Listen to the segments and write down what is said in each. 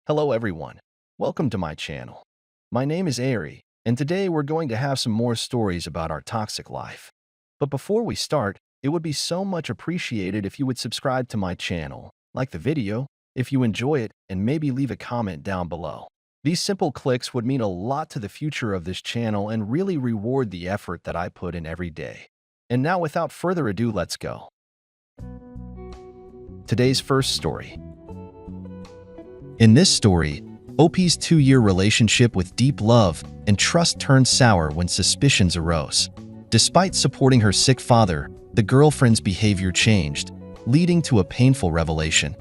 Hello everyone, welcome to my channel. My name is Ari, and today we're going to have some more stories about our toxic life. But before we start, it would be so much appreciated if you would subscribe to my channel, like the video, if you enjoy it, and maybe leave a comment down below. These simple clicks would mean a lot to the future of this channel and really reward the effort that I put in every day. And now without further ado, let's go. Today's first story. In this story, OP's 2-year relationship with deep love and trust turned sour when suspicions arose. Despite supporting her sick father, the girlfriend's behavior changed, leading to a painful revelation.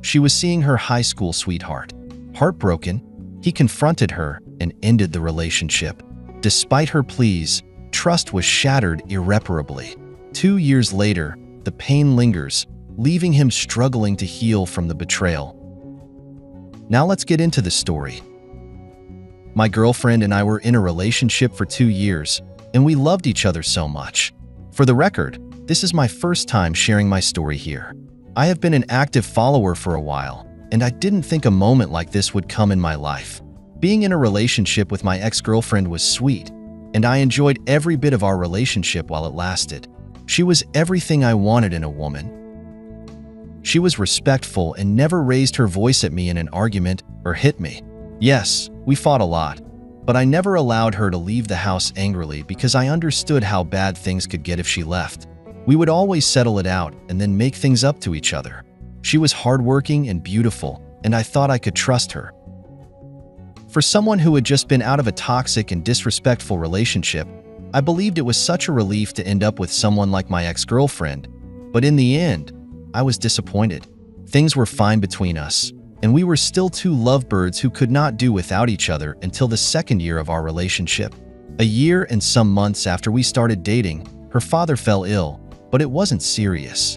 She was seeing her high school sweetheart. Heartbroken, he confronted her and ended the relationship. Despite her pleas, trust was shattered irreparably. 2 years later, the pain lingers, leaving him struggling to heal from the betrayal. Now let's get into the story. My girlfriend and I were in a relationship for 2 years, and we loved each other so much. For the record, this is my first time sharing my story here. I have been an active follower for a while, and I didn't think a moment like this would come in my life. Being in a relationship with my ex-girlfriend was sweet, and I enjoyed every bit of our relationship while it lasted. She was everything I wanted in a woman. She was respectful and never raised her voice at me in an argument or hit me. Yes, we fought a lot, but I never allowed her to leave the house angrily because I understood how bad things could get if she left. We would always settle it out and then make things up to each other. She was hardworking and beautiful, and I thought I could trust her. For someone who had just been out of a toxic and disrespectful relationship, I believed it was such a relief to end up with someone like my ex-girlfriend, but in the end, I was disappointed. Things were fine between us, and we were still two lovebirds who could not do without each other until the second year of our relationship. A year and some months after we started dating, her father fell ill, but it wasn't serious.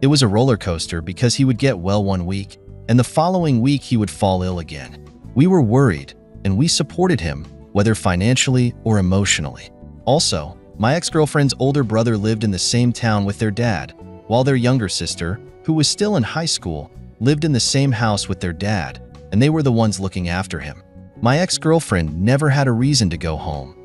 It was a roller coaster because he would get well one week, and the following week he would fall ill again. We were worried, and we supported him, whether financially or emotionally. Also, my ex-girlfriend's older brother lived in the same town with their dad, while their younger sister, who was still in high school, lived in the same house with their dad, and they were the ones looking after him. My ex-girlfriend never had a reason to go home.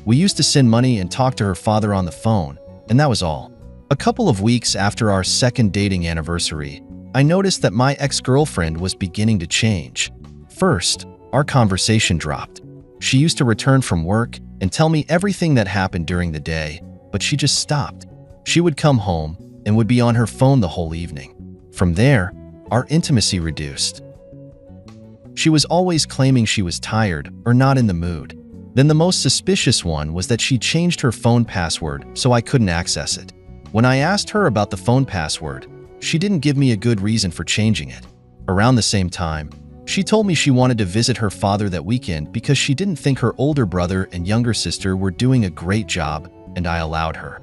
We used to send money and talk to her father on the phone, and that was all. A couple of weeks after our second dating anniversary, I noticed that my ex-girlfriend was beginning to change. First, our conversation dropped. She used to return from work and tell me everything that happened during the day, but she just stopped. She would come home and would be on her phone the whole evening. From there, our intimacy reduced. She was always claiming she was tired or not in the mood. Then the most suspicious one was that she changed her phone password so I couldn't access it. When I asked her about the phone password, she didn't give me a good reason for changing it. Around the same time, she told me she wanted to visit her father that weekend because she didn't think her older brother and younger sister were doing a great job, and I allowed her.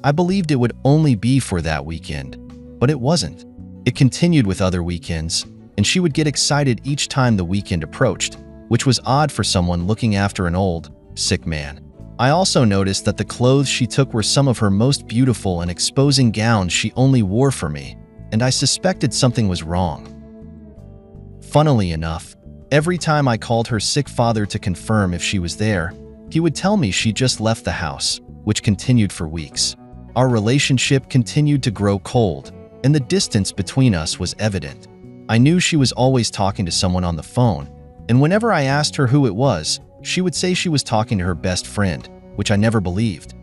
I believed it would only be for that weekend, but it wasn't. It continued with other weekends, and she would get excited each time the weekend approached, which was odd for someone looking after an old, sick man. I also noticed that the clothes she took were some of her most beautiful and exposing gowns she only wore for me, and I suspected something was wrong. Funnily enough, every time I called her sick father to confirm if she was there, he would tell me she just left the house, which continued for weeks. Our relationship continued to grow cold, and the distance between us was evident. I knew she was always talking to someone on the phone, and whenever I asked her who it was, she would say she was talking to her best friend, which I never believed.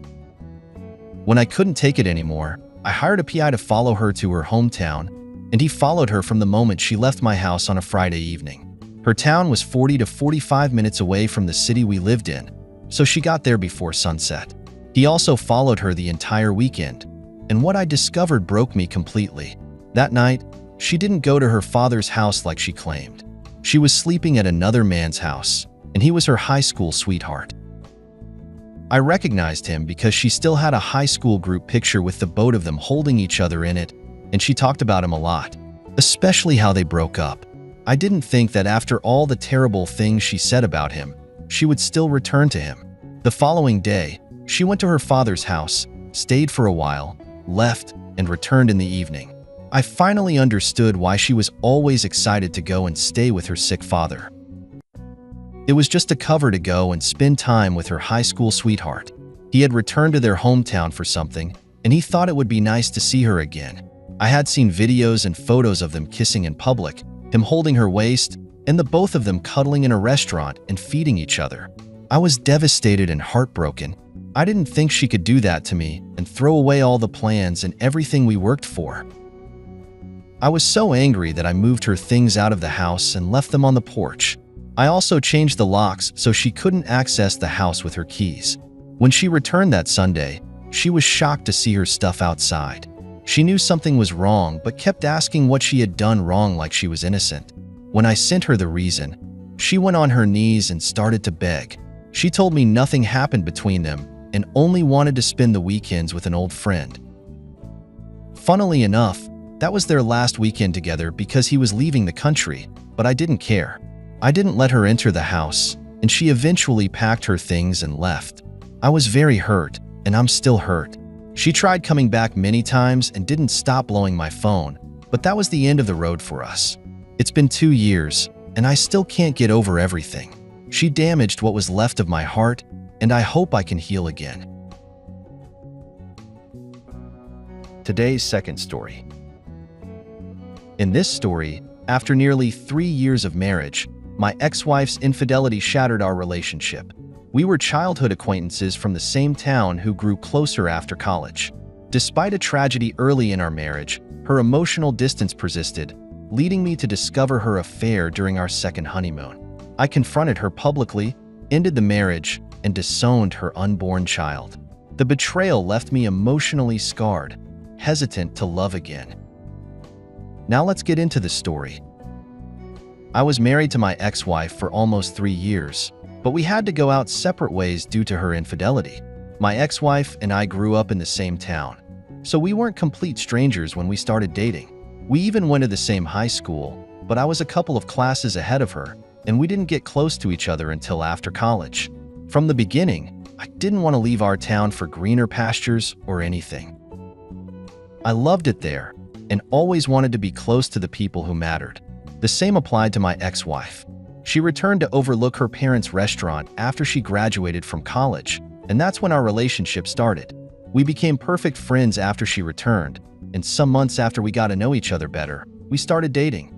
When I couldn't take it anymore, I hired a PI to follow her to her hometown, and he followed her from the moment she left my house on a Friday evening. Her town was 40 to 45 minutes away from the city we lived in, so she got there before sunset. He also followed her the entire weekend, and what I discovered broke me completely. That night, she didn't go to her father's house like she claimed. She was sleeping at another man's house, and he was her high school sweetheart. I recognized him because she still had a high school group picture with the both of them holding each other in it, and she talked about him a lot, especially how they broke up. I didn't think that after all the terrible things she said about him, she would still return to him. The following day, she went to her father's house, stayed for a while, left, and returned in the evening. I finally understood why she was always excited to go and stay with her sick father. It was just a cover to go and spend time with her high school sweetheart. He had returned to their hometown for something, and he thought it would be nice to see her again. I had seen videos and photos of them kissing in public, him holding her waist, and the both of them cuddling in a restaurant and feeding each other. I was devastated and heartbroken. I didn't think she could do that to me and throw away all the plans and everything we worked for. I was so angry that I moved her things out of the house and left them on the porch. I also changed the locks so she couldn't access the house with her keys. When she returned that Sunday, she was shocked to see her stuff outside. She knew something was wrong but kept asking what she had done wrong like she was innocent. When I sent her the reason, she went on her knees and started to beg. She told me nothing happened between them and only wanted to spend the weekends with an old friend. Funnily enough, that was their last weekend together because he was leaving the country, but I didn't care. I didn't let her enter the house, and she eventually packed her things and left. I was very hurt, and I'm still hurt. She tried coming back many times and didn't stop blowing my phone, but that was the end of the road for us. It's been 2 years, and I still can't get over everything. She damaged what was left of my heart, and I hope I can heal again. Today's second story. In this story, after nearly 3 years of marriage, my ex-wife's infidelity shattered our relationship. We were childhood acquaintances from the same town who grew closer after college. Despite a tragedy early in our marriage, her emotional distance persisted, leading me to discover her affair during our second honeymoon. I confronted her publicly, ended the marriage, and disowned her unborn child. The betrayal left me emotionally scarred, hesitant to love again. Now let's get into the story. I was married to my ex-wife for almost 3 years, but we had to go out separate ways due to her infidelity. My ex-wife and I grew up in the same town, so we weren't complete strangers when we started dating. We even went to the same high school, but I was a couple of classes ahead of her, and we didn't get close to each other until after college. From the beginning, I didn't want to leave our town for greener pastures or anything. I loved it there, and always wanted to be close to the people who mattered. The same applied to my ex-wife. She returned to overlook her parents' restaurant after she graduated from college, and that's when our relationship started. We became perfect friends after she returned, and some months after we got to know each other better, we started dating.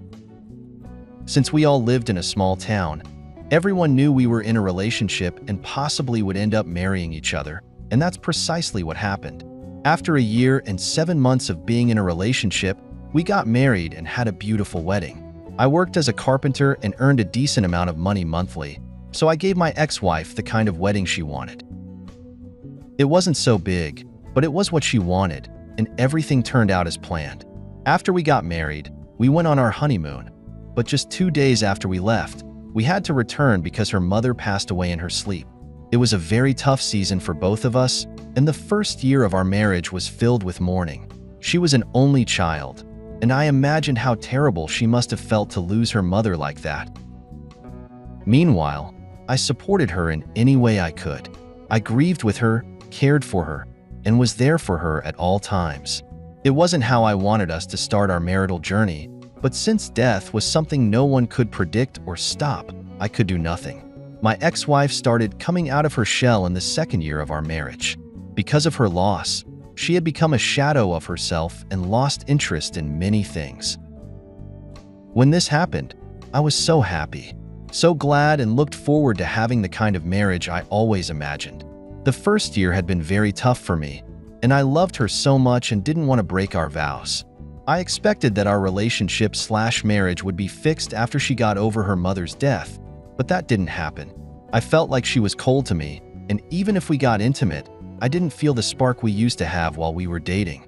Since we all lived in a small town, everyone knew we were in a relationship and possibly would end up marrying each other, and that's precisely what happened. After a year and 7 months of being in a relationship, we got married and had a beautiful wedding. I worked as a carpenter and earned a decent amount of money monthly, so I gave my ex-wife the kind of wedding she wanted. It wasn't so big, but it was what she wanted, and everything turned out as planned. After we got married, we went on our honeymoon, but just 2 days after we left, we had to return because her mother passed away in her sleep. It was a very tough season for both of us, and the first year of our marriage was filled with mourning. She was an only child, and I imagined how terrible she must have felt to lose her mother like that. Meanwhile, I supported her in any way I could. I grieved with her, cared for her, and was there for her at all times. It wasn't how I wanted us to start our marital journey, but since death was something no one could predict or stop, I could do nothing. My ex-wife started coming out of her shell in the second year of our marriage. Because of her loss, she had become a shadow of herself and lost interest in many things. When this happened, I was so happy, so glad, and looked forward to having the kind of marriage I always imagined. The first year had been very tough for me, and I loved her so much and didn't want to break our vows. I expected that our relationship/marriage would be fixed after she got over her mother's death, but that didn't happen. I felt like she was cold to me, and even if we got intimate, I didn't feel the spark we used to have while we were dating.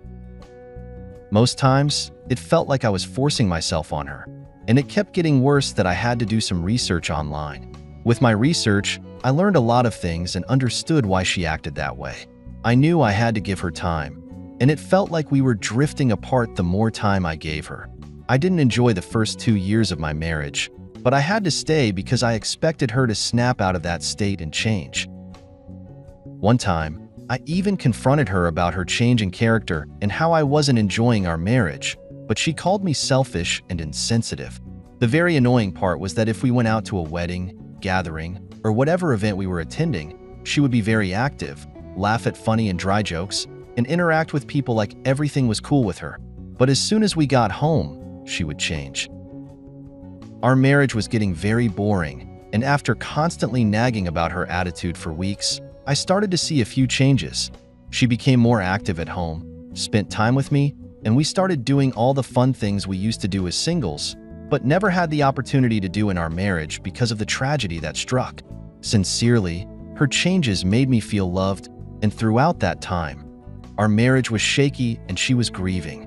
Most times, it felt like I was forcing myself on her, and it kept getting worse that I had to do some research online. With my research, I learned a lot of things and understood why she acted that way. I knew I had to give her time, and it felt like we were drifting apart the more time I gave her. I didn't enjoy the first 2 years of my marriage, but I had to stay because I expected her to snap out of that state and change. One time, I even confronted her about her change in character and how I wasn't enjoying our marriage, but she called me selfish and insensitive. The very annoying part was that if we went out to a wedding, gathering, or whatever event we were attending, she would be very active, laugh at funny and dry jokes, and interact with people like everything was cool with her. But as soon as we got home, she would change. Our marriage was getting very boring, and after constantly nagging about her attitude for weeks, I started to see a few changes. She became more active at home, spent time with me, and we started doing all the fun things we used to do as singles, but never had the opportunity to do in our marriage because of the tragedy that struck. Sincerely, her changes made me feel loved, and throughout that time, our marriage was shaky and she was grieving.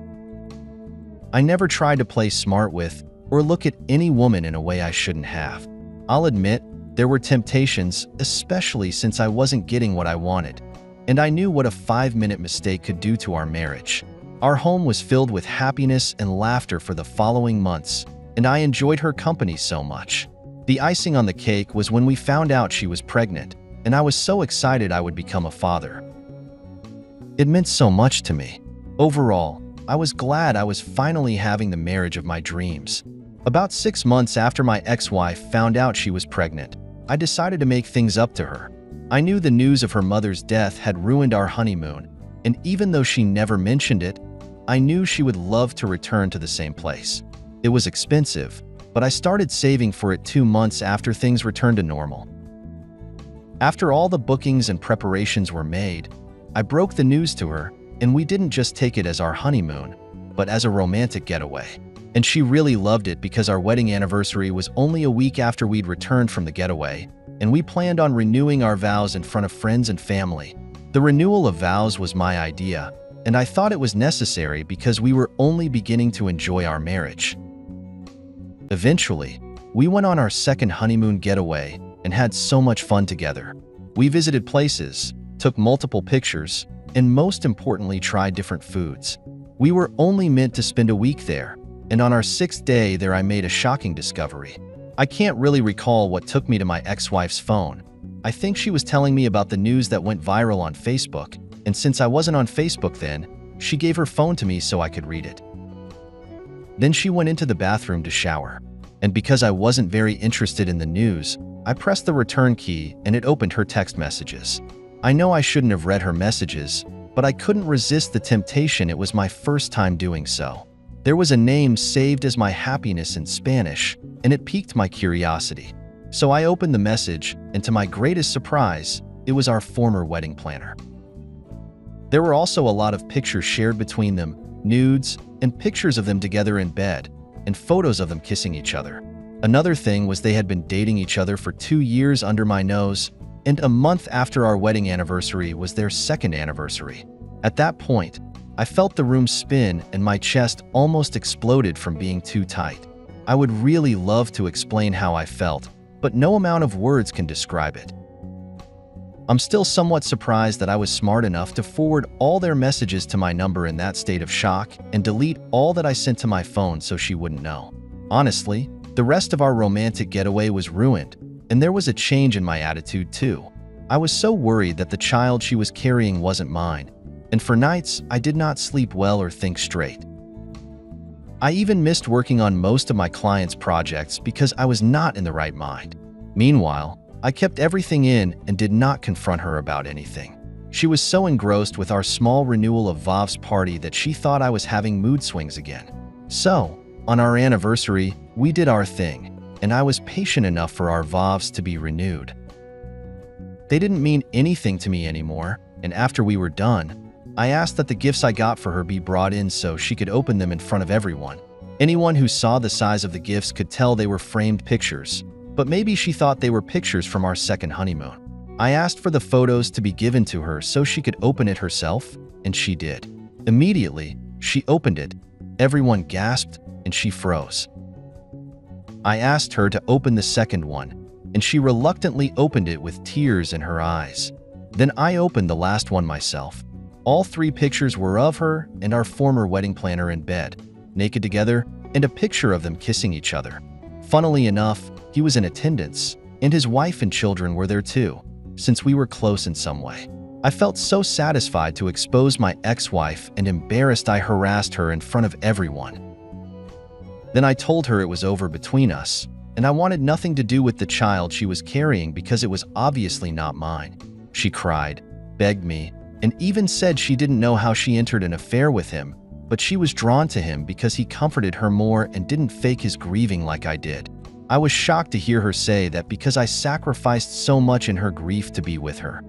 I never tried to play smart with or look at any woman in a way I shouldn't have. I'll admit, there were temptations, especially since I wasn't getting what I wanted, and I knew what a 5-minute mistake could do to our marriage. Our home was filled with happiness and laughter for the following months, and I enjoyed her company so much. The icing on the cake was when we found out she was pregnant, and I was so excited I would become a father. It meant so much to me. Overall, I was glad I was finally having the marriage of my dreams. About 6 months after my ex-wife found out she was pregnant, I decided to make things up to her. I knew the news of her mother's death had ruined our honeymoon, and even though she never mentioned it, I knew she would love to return to the same place. It was expensive, but I started saving for it 2 months after things returned to normal. After all the bookings and preparations were made, I broke the news to her, and we didn't just take it as our honeymoon, but as a romantic getaway. And she really loved it because our wedding anniversary was only a week after we'd returned from the getaway, and we planned on renewing our vows in front of friends and family. The renewal of vows was my idea, and I thought it was necessary because we were only beginning to enjoy our marriage. Eventually, we went on our second honeymoon getaway and had so much fun together. We visited places, took multiple pictures, and most importantly, tried different foods. We were only meant to spend a week there, and on our 6th day there I made a shocking discovery. I can't really recall what took me to my ex-wife's phone. I think she was telling me about the news that went viral on Facebook, and since I wasn't on Facebook then, she gave her phone to me so I could read it. Then she went into the bathroom to shower, and because I wasn't very interested in the news, I pressed the return key and it opened her text messages. I know I shouldn't have read her messages, but I couldn't resist the temptation. It was my first time doing so. There was a name saved as my happiness in Spanish, and it piqued my curiosity. So I opened the message, and to my greatest surprise, it was our former wedding planner. There were also a lot of pictures shared between them, nudes, and pictures of them together in bed, and photos of them kissing each other. Another thing was they had been dating each other for 2 years under my nose, and a month after our wedding anniversary was their second anniversary. At that point, I felt the room spin and my chest almost exploded from being too tight. I would really love to explain how I felt, but no amount of words can describe it. I'm still somewhat surprised that I was smart enough to forward all their messages to my number in that state of shock and delete all that I sent to my phone so she wouldn't know. Honestly, the rest of our romantic getaway was ruined, and there was a change in my attitude too. I was so worried that the child she was carrying wasn't mine, and for nights I did not sleep well or think straight. I even missed working on most of my clients' projects because I was not in the right mind. Meanwhile, I kept everything in and did not confront her about anything. She was so engrossed with our small renewal of vows party that she thought I was having mood swings again. So, on our anniversary, we did our thing, and I was patient enough for our vows to be renewed. They didn't mean anything to me anymore, and after we were done, I asked that the gifts I got for her be brought in so she could open them in front of everyone. Anyone who saw the size of the gifts could tell they were framed pictures, but maybe she thought they were pictures from our second honeymoon. I asked for the photos to be given to her so she could open it herself, and she did. Immediately, she opened it. Everyone gasped, and she froze. I asked her to open the second one, and she reluctantly opened it with tears in her eyes. Then I opened the last one myself. All 3 pictures were of her and our former wedding planner in bed, naked together, and a picture of them kissing each other. Funnily enough, he was in attendance, and his wife and children were there too, since we were close in some way. I felt so satisfied to expose my ex-wife and embarrassed I harassed her in front of everyone. Then I told her it was over between us, and I wanted nothing to do with the child she was carrying because it was obviously not mine. She cried, begged me, and even said she didn't know how she entered an affair with him, but she was drawn to him because he comforted her more and didn't fake his grieving like I did. I was shocked to hear her say that because I sacrificed so much in her grief to be with her.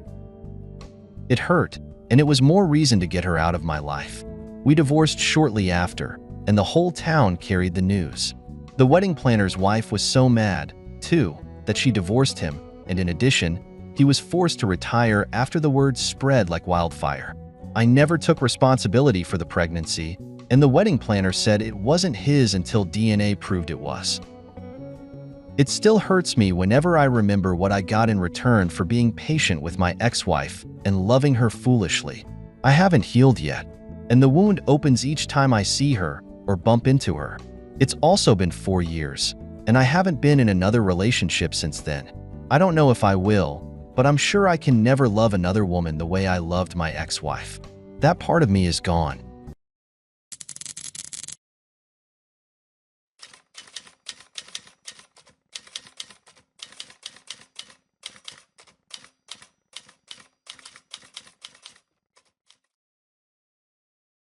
It hurt, and it was more reason to get her out of my life. We divorced shortly after, and the whole town carried the news. The wedding planner's wife was so mad, too, that she divorced him, and in addition, he was forced to retire after the word spread like wildfire. I never took responsibility for the pregnancy, and the wedding planner said it wasn't his until DNA proved it was. It still hurts me whenever I remember what I got in return for being patient with my ex-wife and loving her foolishly. I haven't healed yet, and the wound opens each time I see her or bump into her. It's also been 4 years, and I haven't been in another relationship since then. I don't know if I will, but I'm sure I can never love another woman the way I loved my ex-wife. That part of me is gone.